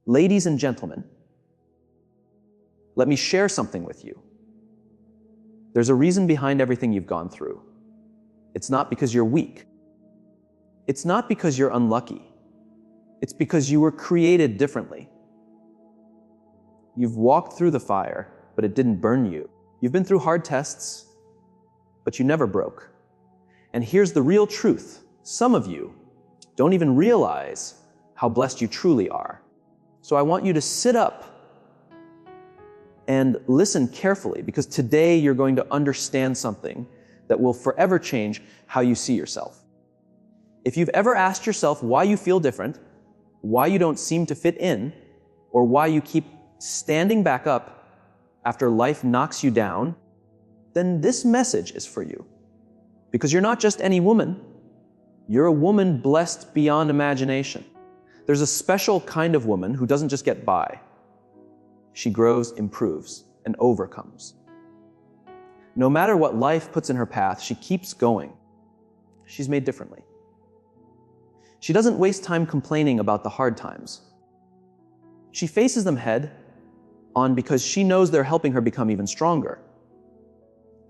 Ladies and gentlemen, let me share something with you. There's a reason behind everything you've gone through. It's not because you're weak. It's not because you're unlucky. It's because you were created differently. You've walked through the fire, but it didn't burn you. You've been through hard tests, but you never broke. And here's the real truth. Some of you don't even realize how blessed you truly are. So I want you to sit up and listen carefully, because today you're going to understand something that will forever change how you see yourself. If you've ever asked yourself why you feel different, why you don't seem to fit in, or why you keep standing back up after life knocks you down, then this message is for you. Because you're not just any woman, you're a woman blessed beyond imagination. There's a special kind of woman who doesn't just get by. She grows, improves, and overcomes. No matter what life puts in her path, she keeps going. She's made differently. She doesn't waste time complaining about the hard times. She faces them head on because she knows they're helping her become even stronger.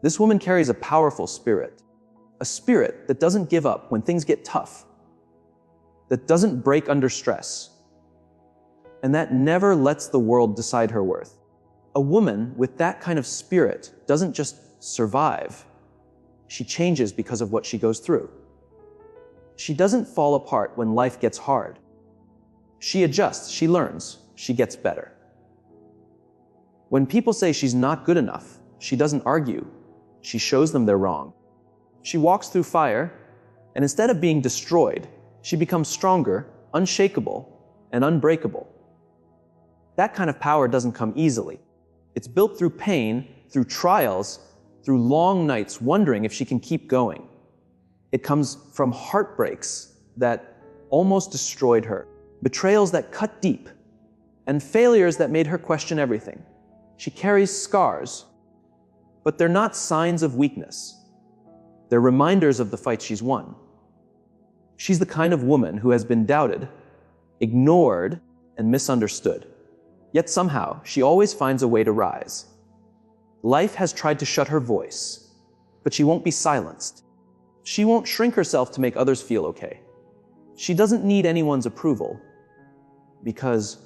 This woman carries a powerful spirit, a spirit that doesn't give up when things get tough, that doesn't break under stress, and that never lets the world decide her worth. A woman with that kind of spirit doesn't just survive, she changes because of what she goes through. She doesn't fall apart when life gets hard. She adjusts, she learns, she gets better. When people say she's not good enough, she doesn't argue, she shows them they're wrong. She walks through fire, and instead of being destroyed, she becomes stronger, unshakable, and unbreakable. That kind of power doesn't come easily. It's built through pain, through trials, through long nights wondering if she can keep going. It comes from heartbreaks that almost destroyed her, betrayals that cut deep, and failures that made her question everything. She carries scars, but they're not signs of weakness. They're reminders of the fight she's won. She's the kind of woman who has been doubted, ignored, and misunderstood. Yet somehow, she always finds a way to rise. Life has tried to shut her voice, but she won't be silenced. She won't shrink herself to make others feel okay. She doesn't need anyone's approval because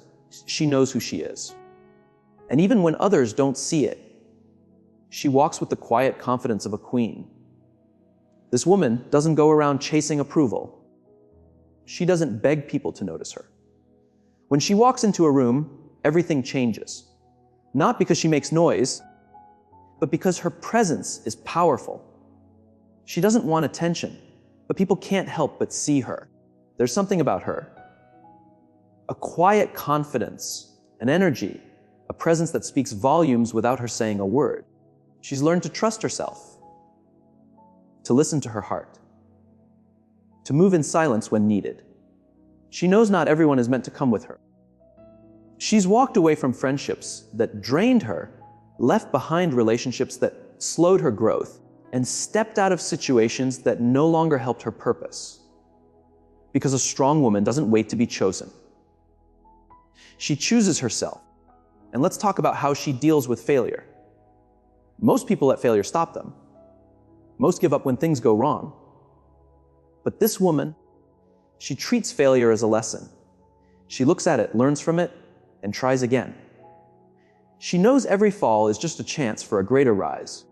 she knows who she is. And even when others don't see it, she walks with the quiet confidence of a queen. This woman doesn't go around chasing approval. She doesn't beg people to notice her. When she walks into a room, everything changes. Not because she makes noise, but because her presence is powerful. She doesn't want attention, but people can't help but see her. There's something about her. A quiet confidence, an energy, a presence that speaks volumes without her saying a word. She's learned to trust herself, to listen to her heart, to move in silence when needed. She knows not everyone is meant to come with her. She's walked away from friendships that drained her, left behind relationships that slowed her growth, and stepped out of situations that no longer helped her purpose. Because a strong woman doesn't wait to be chosen. She chooses herself. And let's talk about how she deals with failure. Most people let failure stop them. Most give up when things go wrong. But this woman, she treats failure as a lesson. She looks at it, learns from it, and tries again. She knows every fall is just a chance for a greater rise.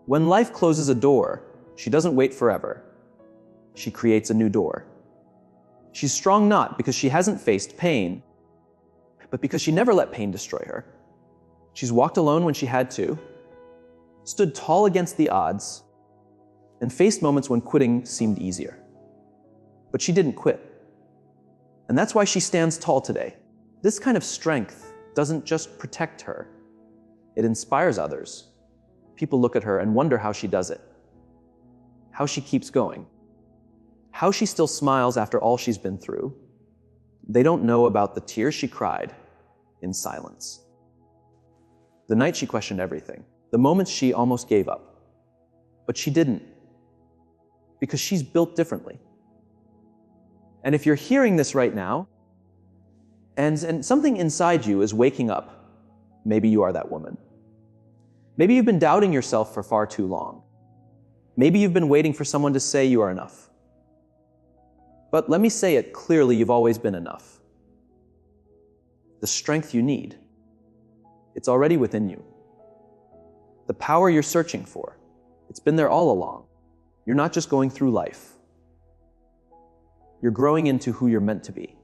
When life closes a door, she doesn't wait forever. She creates a new door. She's strong not because she hasn't faced pain, but because she never let pain destroy her. She's walked alone when she had to, stood tall against the odds, and faced moments when quitting seemed easier. But she didn't quit. And that's why she stands tall today. This kind of strength doesn't just protect her, it inspires others. People look at her and wonder how she does it, how she keeps going, how she still smiles after all she's been through. They don't know about the tears she cried in silence. The night she questioned everything, the moments she almost gave up. But she didn't, because she's built differently. And if you're hearing this right now, And something inside you is waking up. Maybe you are that woman. Maybe you've been doubting yourself for far too long. Maybe you've been waiting for someone to say you are enough. But let me say it clearly, you've always been enough. The strength you need, it's already within you. The power you're searching for, it's been there all along. You're not just going through life. You're growing into who you're meant to be.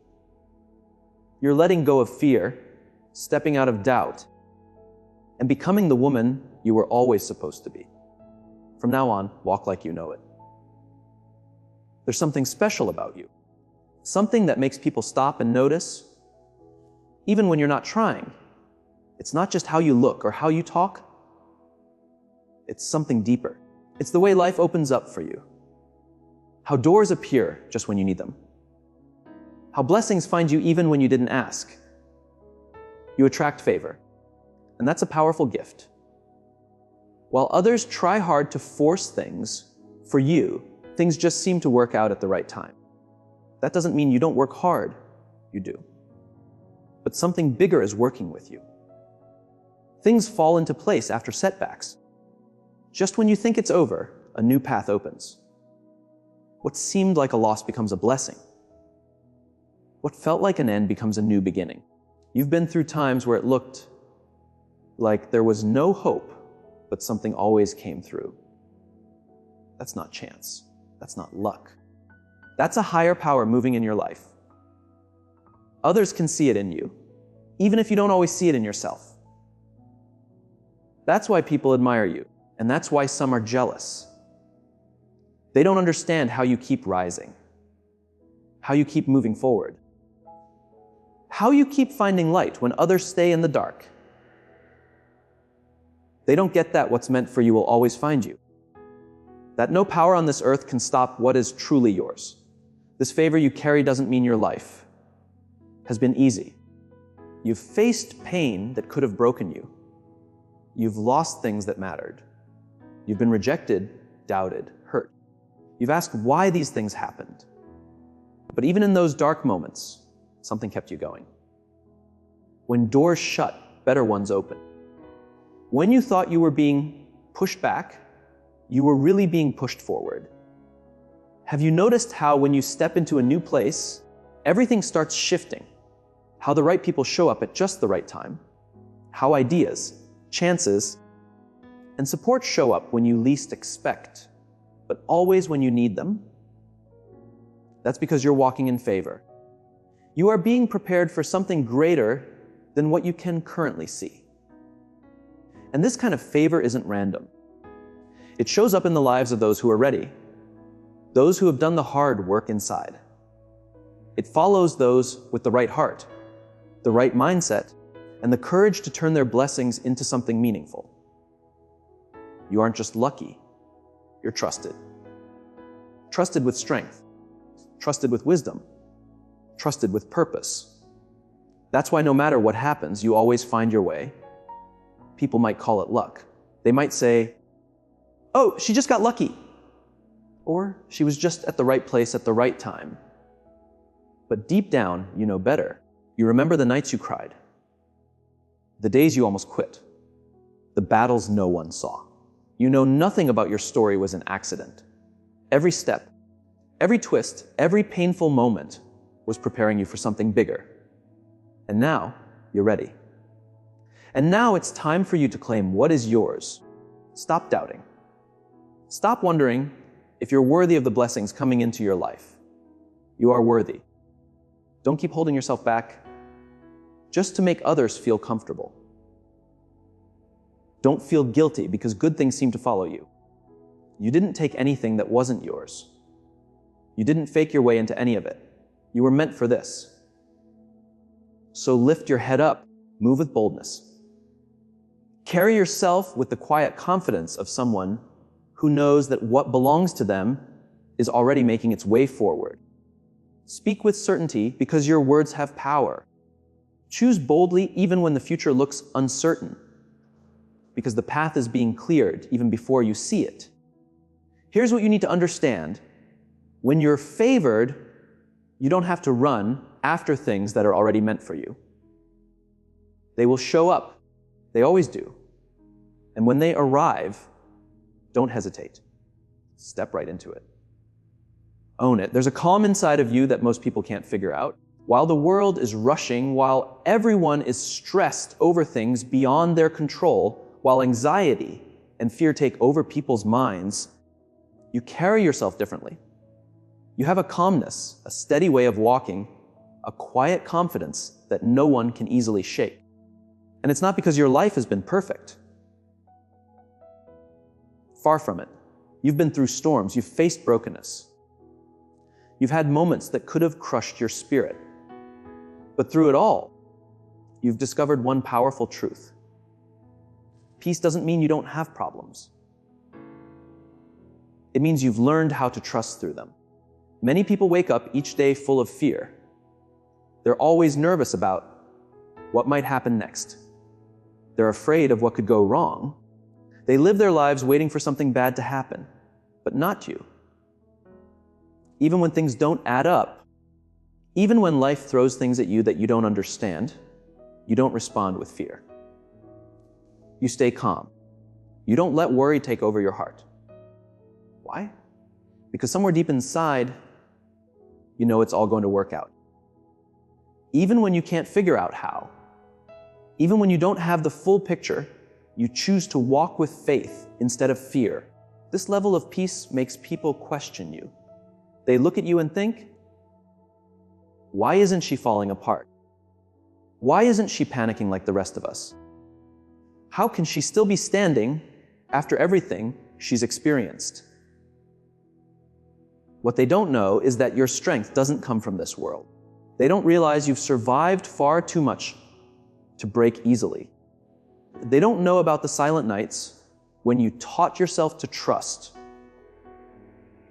You're letting go of fear, stepping out of doubt, and becoming the woman you were always supposed to be. From now on, walk like you know it. There's something special about you. Something that makes people stop and notice, even when you're not trying. It's not just how you look or how you talk. It's something deeper. It's the way life opens up for you. How doors appear just when you need them. How blessings find you even when you didn't ask. You attract favor, and that's a powerful gift. While others try hard to force things, for you, things just seem to work out at the right time. That doesn't mean you don't work hard. You do. But something bigger is working with you. Things fall into place after setbacks. Just when you think it's over, a new path opens. What seemed like a loss becomes a blessing. What felt like an end becomes a new beginning. You've been through times where it looked like there was no hope, but something always came through. That's not chance. That's not luck. That's a higher power moving in your life. Others can see it in you, even if you don't always see it in yourself. That's why people admire you, and that's why some are jealous. They don't understand how you keep rising, how you keep moving forward, how you keep finding light when others stay in the dark. They don't get that what's meant for you will always find you. That no power on this earth can stop what is truly yours. This favor you carry doesn't mean your life has been easy. You've faced pain that could have broken you. You've lost things that mattered. You've been rejected, doubted, hurt. You've asked why these things happened. But even in those dark moments, something kept you going. When doors shut, better ones open. When you thought you were being pushed back, you were really being pushed forward. Have you noticed how when you step into a new place, everything starts shifting? How the right people show up at just the right time? How ideas, chances, and support show up when you least expect, but always when you need them? That's because you're walking in favor. You are being prepared for something greater than what you can currently see. And this kind of favor isn't random. It shows up in the lives of those who are ready, those who have done the hard work inside. It follows those with the right heart, the right mindset, and the courage to turn their blessings into something meaningful. You aren't just lucky, you're trusted. Trusted with strength, trusted with wisdom, trusted with purpose. That's why no matter what happens, you always find your way. People might call it luck. They might say, "Oh, she just got lucky." Or, "She was just at the right place at the right time." But deep down, you know better. You remember the nights you cried, the days you almost quit, the battles no one saw. You know nothing about your story was an accident. Every step, every twist, every painful moment was preparing you for something bigger. And now, you're ready. And now it's time for you to claim what is yours. Stop doubting. Stop wondering if you're worthy of the blessings coming into your life. You are worthy. Don't keep holding yourself back just to make others feel comfortable. Don't feel guilty because good things seem to follow you. You didn't take anything that wasn't yours. You didn't fake your way into any of it. You were meant for this. So lift your head up, move with boldness. Carry yourself with the quiet confidence of someone who knows that what belongs to them is already making its way forward. Speak with certainty because your words have power. Choose boldly even when the future looks uncertain, because the path is being cleared even before you see it. Here's what you need to understand. When you're favored, You don't have to run after things that are already meant for you. They will show up. They always do. And when they arrive, don't hesitate. Step right into it. Own it. There's a calm inside of you that most people can't figure out. While the world is rushing, while everyone is stressed over things beyond their control, while anxiety and fear take over people's minds, you carry yourself differently. You have a calmness, a steady way of walking, a quiet confidence that no one can easily shake. And it's not because your life has been perfect. Far from it. You've been through storms, you've faced brokenness. You've had moments that could have crushed your spirit. But through it all, you've discovered one powerful truth. Peace doesn't mean you don't have problems. It means you've learned how to trust through them. Many people wake up each day full of fear. They're always nervous about what might happen next. They're afraid of what could go wrong. They live their lives waiting for something bad to happen, but not you. Even when things don't add up, even when life throws things at you that you don't understand, you don't respond with fear. You stay calm. You don't let worry take over your heart. Why? Because somewhere deep inside, you know it's all going to work out. Even when you can't figure out how, even when you don't have the full picture, you choose to walk with faith instead of fear. This level of peace makes people question you. They look at you and think, why isn't she falling apart? Why isn't she panicking like the rest of us? How can she still be standing after everything she's experienced? What they don't know is that your strength doesn't come from this world. They don't realize you've survived far too much to break easily. They don't know about the silent nights when you taught yourself to trust,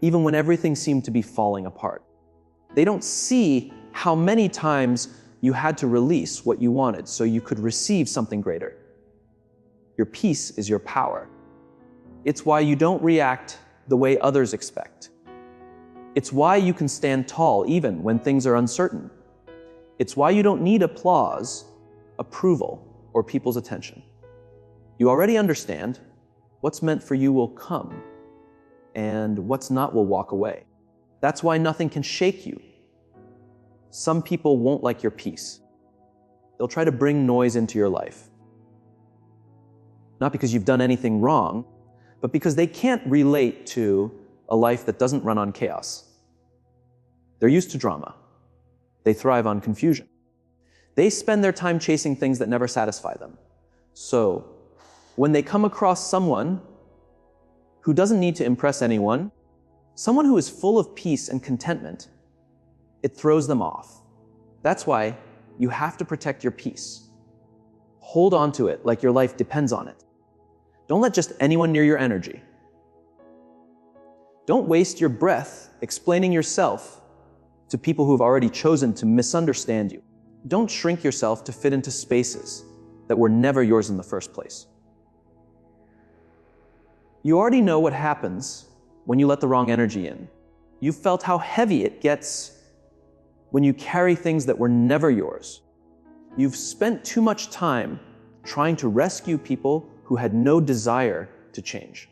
even when everything seemed to be falling apart. They don't see how many times you had to release what you wanted so you could receive something greater. Your peace is your power. It's why you don't react the way others expect. It's why you can stand tall even when things are uncertain. It's why you don't need applause, approval, or people's attention. You already understand what's meant for you will come, and what's not will walk away. That's why nothing can shake you. Some people won't like your peace. They'll try to bring noise into your life. Not because you've done anything wrong, but because they can't relate to a life that doesn't run on chaos. They're used to drama. They thrive on confusion. They spend their time chasing things that never satisfy them. So, when they come across someone who doesn't need to impress anyone, someone who is full of peace and contentment, it throws them off. That's why you have to protect your peace. Hold on to it like your life depends on it. Don't let just anyone near your energy. Don't waste your breath explaining yourself to people who have already chosen to misunderstand you. Don't shrink yourself to fit into spaces that were never yours in the first place. You already know what happens when you let the wrong energy in. You've felt how heavy it gets when you carry things that were never yours. You've spent too much time trying to rescue people who had no desire to change.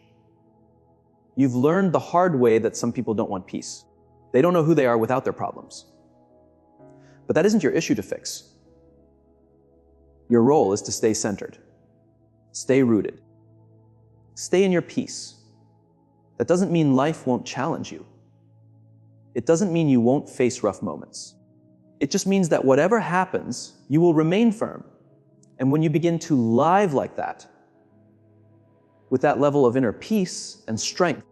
You've learned the hard way that some people don't want peace. They don't know who they are without their problems. But that isn't your issue to fix. Your role is to stay centered, stay rooted, stay in your peace. That doesn't mean life won't challenge you. It doesn't mean you won't face rough moments. It just means that whatever happens, you will remain firm. And when you begin to live like that, with that level of inner peace and strength,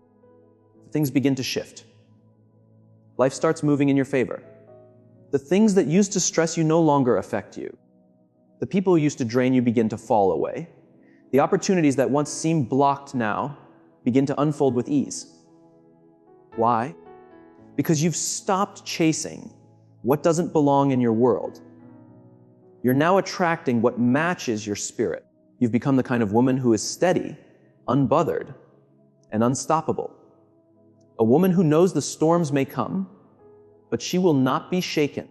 things begin to shift. Life starts moving in your favor. The things that used to stress you no longer affect you. The people who used to drain you begin to fall away. The opportunities that once seemed blocked now begin to unfold with ease. Why? Because you've stopped chasing what doesn't belong in your world. You're now attracting what matches your spirit. You've become the kind of woman who is steady, unbothered, and unstoppable. A woman who knows the storms may come, but but she will not be shaken.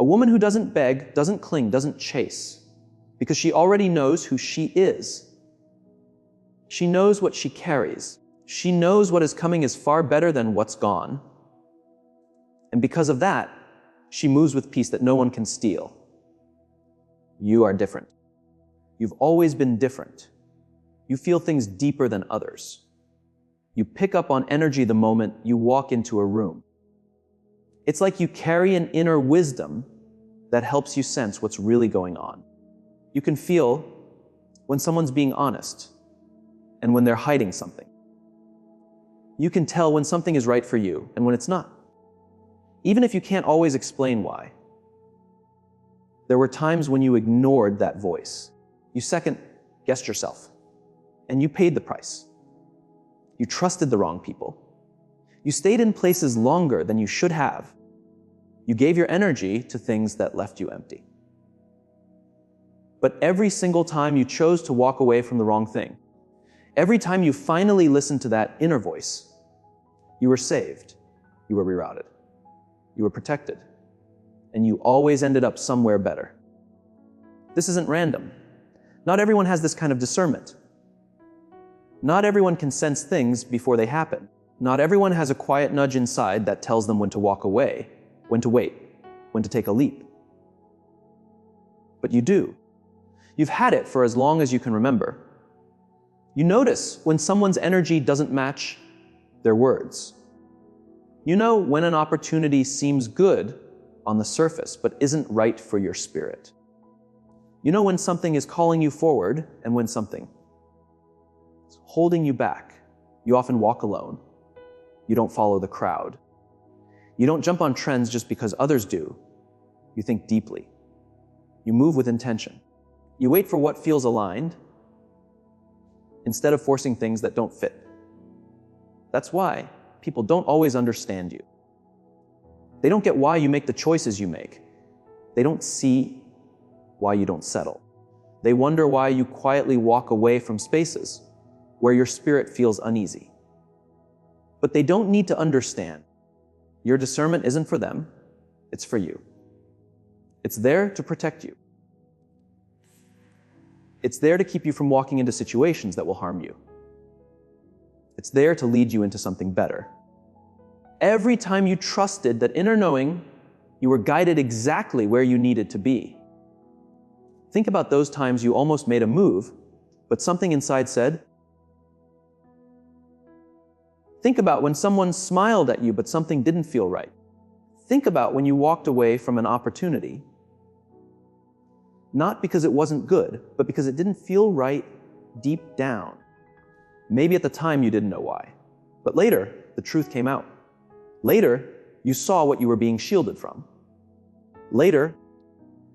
A woman who doesn't beg, doesn't cling, doesn't chase, because she already knows who she is. She knows what she carries. She knows what is coming is far better than what's gone. And because of that, she moves with peace that no one can steal. You are different. You've always been different. You feel things deeper than others. You pick up on energy the moment you walk into a room. It's like you carry an inner wisdom that helps you sense what's really going on. You can feel when someone's being honest and when they're hiding something. You can tell when something is right for you and when it's not, even if you can't always explain why. There were times when you ignored that voice. You second-guessed yourself, and you paid the price. You trusted the wrong people. You stayed in places longer than you should have. You gave your energy to things that left you empty. But every single time you chose to walk away from the wrong thing, every time you finally listened to that inner voice, you were saved, you were rerouted, you were protected, and you always ended up somewhere better. This isn't random. Not everyone has this kind of discernment. Not everyone can sense things before they happen. Not everyone has a quiet nudge inside that tells them when to walk away, when to wait, when to take a leap. But you do. You've had it for as long as you can remember. You notice when someone's energy doesn't match their words. You know when an opportunity seems good on the surface, but isn't right for your spirit. You know when something is calling you forward and when something is holding you back. You often walk alone. You don't follow the crowd. You don't jump on trends just because others do. You think deeply. You move with intention. You wait for what feels aligned instead of forcing things that don't fit. That's why people don't always understand you. They don't get why you make the choices you make. They don't see why you don't settle. They wonder why you quietly walk away from spaces where your spirit feels uneasy. But they don't need to understand. Your discernment isn't for them, it's for you. It's there to protect you. It's there to keep you from walking into situations that will harm you. It's there to lead you into something better. Every time you trusted that inner knowing, you were guided exactly where you needed to be. Think about those times you almost made a move, but something inside said. Think about when someone smiled at you, but something didn't feel right. Think about when you walked away from an opportunity, not because it wasn't good, but because it didn't feel right deep down. Maybe at the time you didn't know why, but later the truth came out. Later, you saw what you were being shielded from. Later,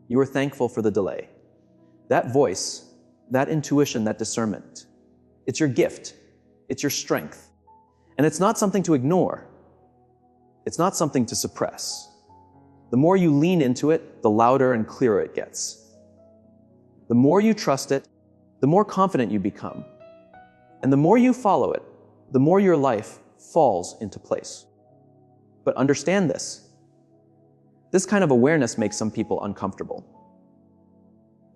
you were thankful for the delay. That voice, that intuition, that discernment, it's your gift, it's your strength. And it's not something to ignore. It's not something to suppress. The more you lean into it, the louder and clearer it gets. The more you trust it, the more confident you become. And the more you follow it, the more your life falls into place. But understand this. This kind of awareness makes some people uncomfortable.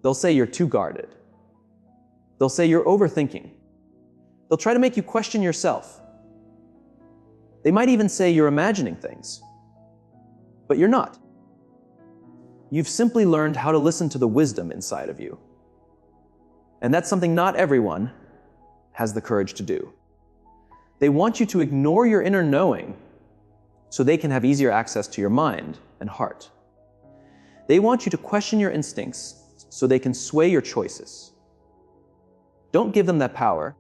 They'll say you're too guarded. They'll say you're overthinking. They'll try to make you question yourself. They might even say you're imagining things. But you're not. You've simply learned how to listen to the wisdom inside of you. And that's something not everyone has the courage to do. They want you to ignore your inner knowing so they can have easier access to your mind and heart. They want you to question your instincts so they can sway your choices. Don't give them that power.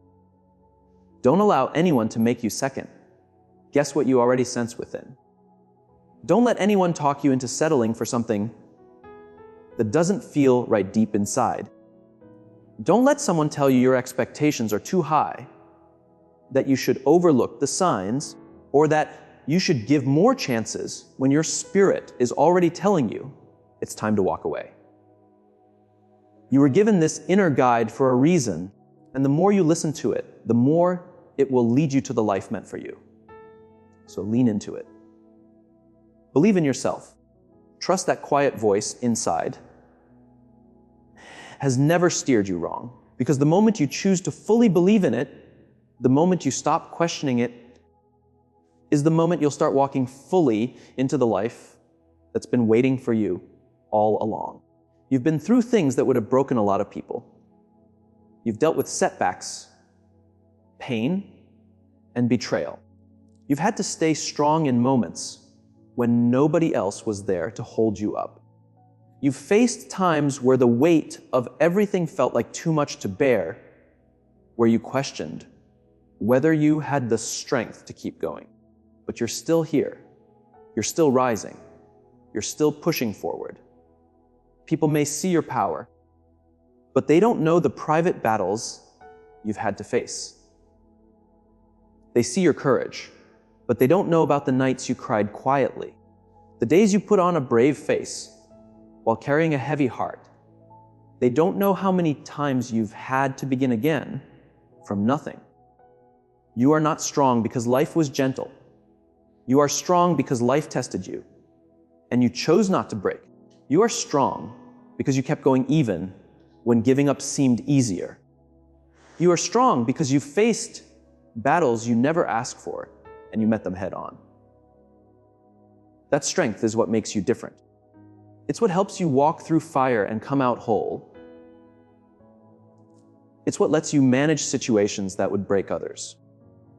Don't allow anyone to make you second. Guess what you already sense within. Don't let anyone talk you into settling for something that doesn't feel right deep inside. Don't let someone tell you your expectations are too high, that you should overlook the signs, or that you should give more chances when your spirit is already telling you it's time to walk away. You were given this inner guide for a reason, and the more you listen to it, the more it will lead you to the life meant for you. So lean into it. Believe in yourself. Trust that quiet voice inside has never steered you wrong, because the moment you choose to fully believe in it, the moment you stop questioning it, is the moment you'll start walking fully into the life that's been waiting for you all along. You've been through things that would have broken a lot of people. You've dealt with setbacks, pain, and betrayal. You've had to stay strong in moments when nobody else was there to hold you up. You've faced times where the weight of everything felt like too much to bear, where you questioned whether you had the strength to keep going. But you're still here. You're still rising. You're still pushing forward. People may see your power, but they don't know the private battles you've had to face. They see your courage, but they don't know about the nights you cried quietly, the days you put on a brave face while carrying a heavy heart. They don't know how many times you've had to begin again from nothing. You are not strong because life was gentle. You are strong because life tested you, and you chose not to break. You are strong because you kept going even when giving up seemed easier. You are strong because you faced battles you never asked for, and you met them head on. That strength is what makes you different. It's what helps you walk through fire and come out whole. It's what lets you manage situations that would break others.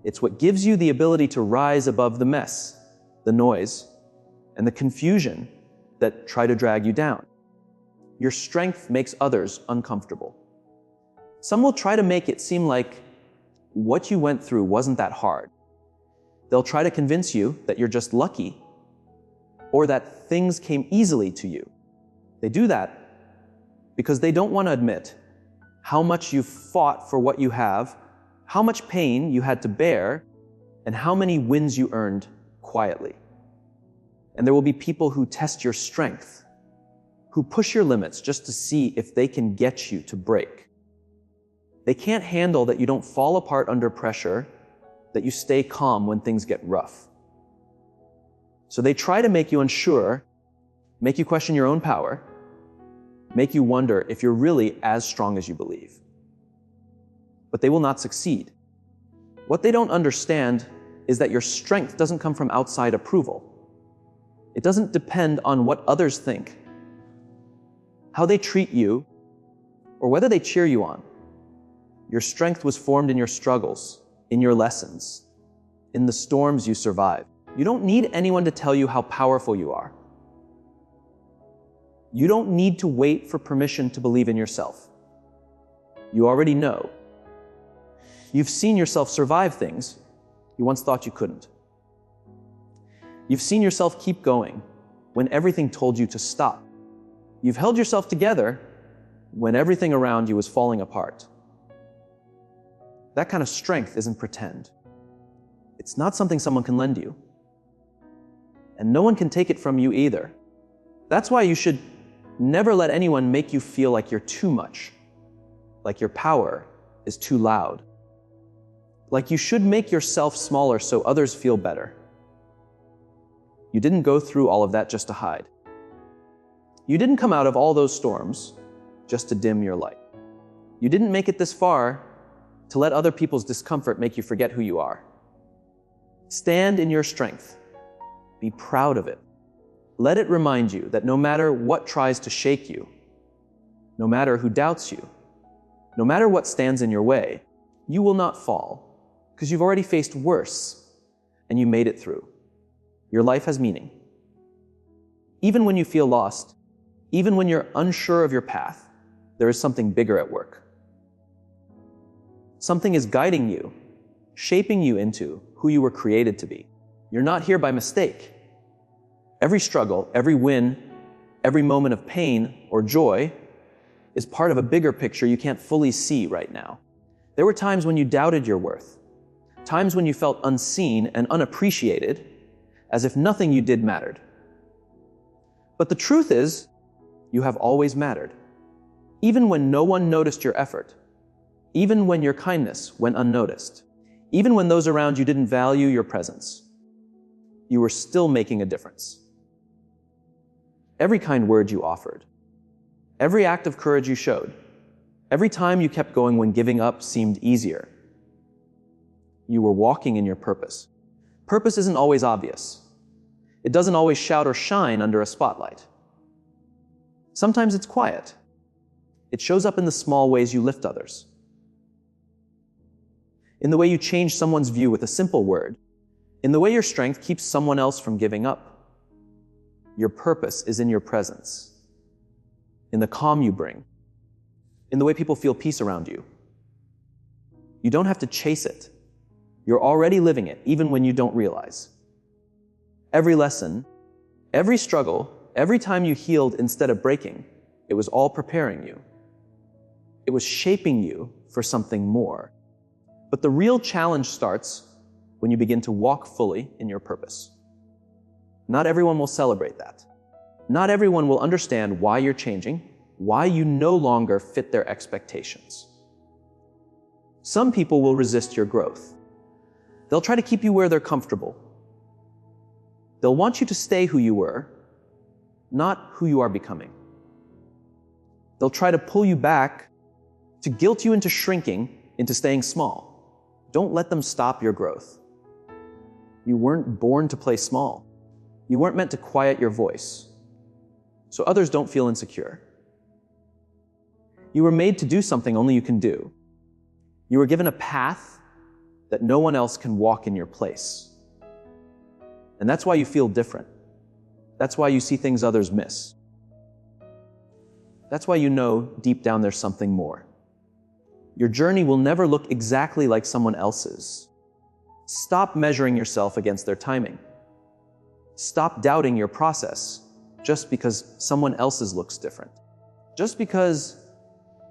It's what gives you the ability to rise above the mess, the noise, and the confusion that try to drag you down. Your strength makes others uncomfortable. Some will try to make it seem like what you went through wasn't that hard. They'll try to convince you that you're just lucky, or that things came easily to you. They do that because they don't want to admit how much you've fought for what you have, how much pain you had to bear, and how many wins you earned quietly. And there will be people who test your strength, who push your limits just to see if they can get you to break. They can't handle that you don't fall apart under pressure, that you stay calm when things get rough. So they try to make you unsure, make you question your own power, make you wonder if you're really as strong as you believe. But they will not succeed. What they don't understand is that your strength doesn't come from outside approval. It doesn't depend on what others think, how they treat you, or whether they cheer you on. Your strength was formed in your struggles, in your lessons, in the storms you survived. You don't need anyone to tell you how powerful you are. You don't need to wait for permission to believe in yourself. You already know. You've seen yourself survive things you once thought you couldn't. You've seen yourself keep going when everything told you to stop. You've held yourself together when everything around you was falling apart. That kind of strength isn't pretend. It's not something someone can lend you. And no one can take it from you either. That's why you should never let anyone make you feel like you're too much, like your power is too loud. Like you should make yourself smaller so others feel better. You didn't go through all of that just to hide. You didn't come out of all those storms just to dim your light. You didn't make it this far to let other people's discomfort make you forget who you are. Stand in your strength. Be proud of it. Let it remind you that no matter what tries to shake you, no matter who doubts you, no matter what stands in your way, you will not fall, because you've already faced worse and you made it through. Your life has meaning. Even when you feel lost, even when you're unsure of your path, there is something bigger at work. Something is guiding you, shaping you into who you were created to be. You're not here by mistake. Every struggle, every win, every moment of pain or joy is part of a bigger picture you can't fully see right now. There were times when you doubted your worth, times when you felt unseen and unappreciated, as if nothing you did mattered. But the truth is, you have always mattered. Even when no one noticed your effort, even when your kindness went unnoticed, even when those around you didn't value your presence, you were still making a difference. every kind word you offered, every act of courage you showed, every time you kept going when giving up seemed easier. You were walking in your purpose. Purpose isn't always obvious. It doesn't always shout or shine under a spotlight. Sometimes it's quiet. It shows up in the small ways you lift others, in the way you change someone's view with a simple word, in the way your strength keeps someone else from giving up. Your purpose is in your presence, in the calm you bring, in the way people feel peace around you. You don't have to chase it. You're already living it, even when you don't realize. Every lesson, every struggle, every time you healed instead of breaking, it was all preparing you. It was shaping you for something more. But the real challenge starts when you begin to walk fully in your purpose. Not everyone will celebrate that. Not everyone will understand why you're changing, why you no longer fit their expectations. Some people will resist your growth. They'll try to keep you where they're comfortable. They'll want you to stay who you were, not who you are becoming. They'll try to pull you back, to guilt you into shrinking, into staying small. Don't let them stop your growth. You weren't born to play small. You weren't meant to quiet your voice, so others don't feel insecure. You were made to do something only you can do. You were given a path that no one else can walk in your place. And that's why you feel different. That's why you see things others miss. That's why you know deep down there's something more. Your journey will never look exactly like someone else's. Stop measuring yourself against their timing. Stop doubting your process just because someone else's looks different. Just because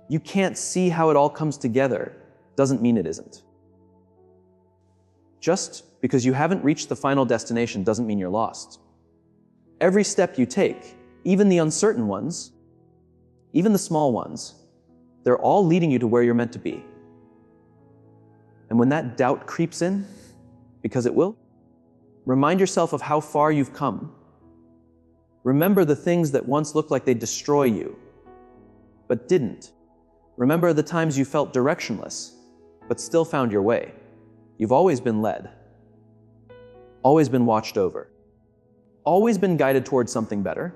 you can't see how it all comes together doesn't mean it isn't. Just because you haven't reached the final destination doesn't mean you're lost. Every step you take, even the uncertain ones, even the small ones, they're all leading you to where you're meant to be. And when that doubt creeps in, because it will, remind yourself of how far you've come. Remember the things that once looked like they'd destroy you, but didn't. Remember the times you felt directionless, but still found your way. You've always been led, always been watched over, always been guided towards something better.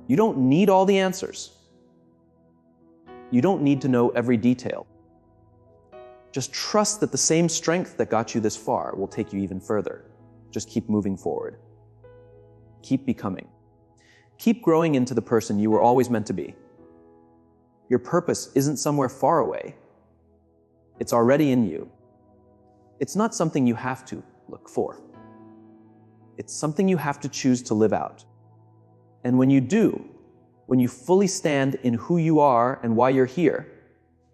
You don't need all the answers. You don't need to know every detail. Just trust that the same strength that got you this far will take you even further. Just keep moving forward. Keep becoming. Keep growing into the person you were always meant to be. Your purpose isn't somewhere far away. It's already in you. It's not something you have to look for. It's something you have to choose to live out. And when you do, when you fully stand in who you are and why you're here,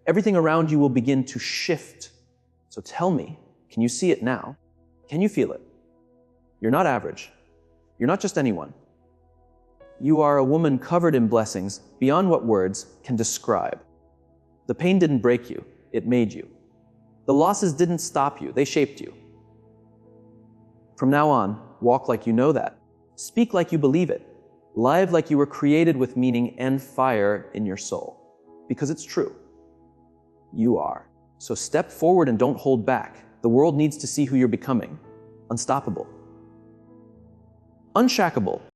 everything around you will begin to shift. So tell me, can you see it now? Can you feel it? You're not average. You're not just anyone. You are a woman covered in blessings beyond what words can describe. The pain didn't break you, it made you. The losses didn't stop you, they shaped you. From now on, walk like you know that. Speak like you believe it. Live like you were created with meaning and fire in your soul. Because it's true. You are. So step forward and don't hold back. The world needs to see who you're becoming. Unstoppable. Unshackable.